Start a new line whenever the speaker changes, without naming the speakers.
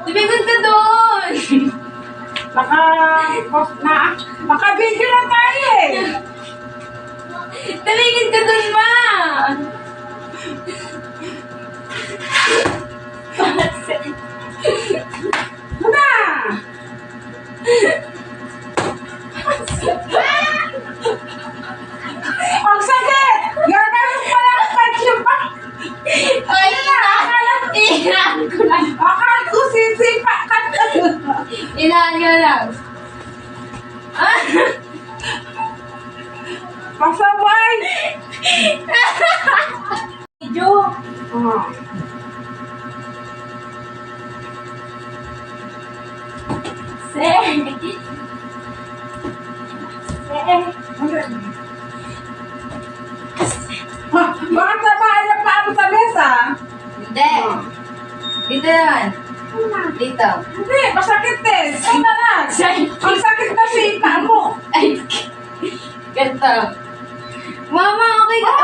Tumigon ka doon!
Naka-video na tayo eh.
Tumingin ka doon, ma!
Muna! Ang sakit! Gagawin pa lang patyo pa.
Ay, inahan ko lang.
Akala ko sisipa ka.
Inahan ko lang.
Pasaway! Video. Oh. Bakit naman yung paa mo sa mesa?
Hindi. Dito naman. Dito.
Hindi, masakit eh. Saan na lang? Ang sakit na si paa mo.
Ay, ganito. Mama, okay ka?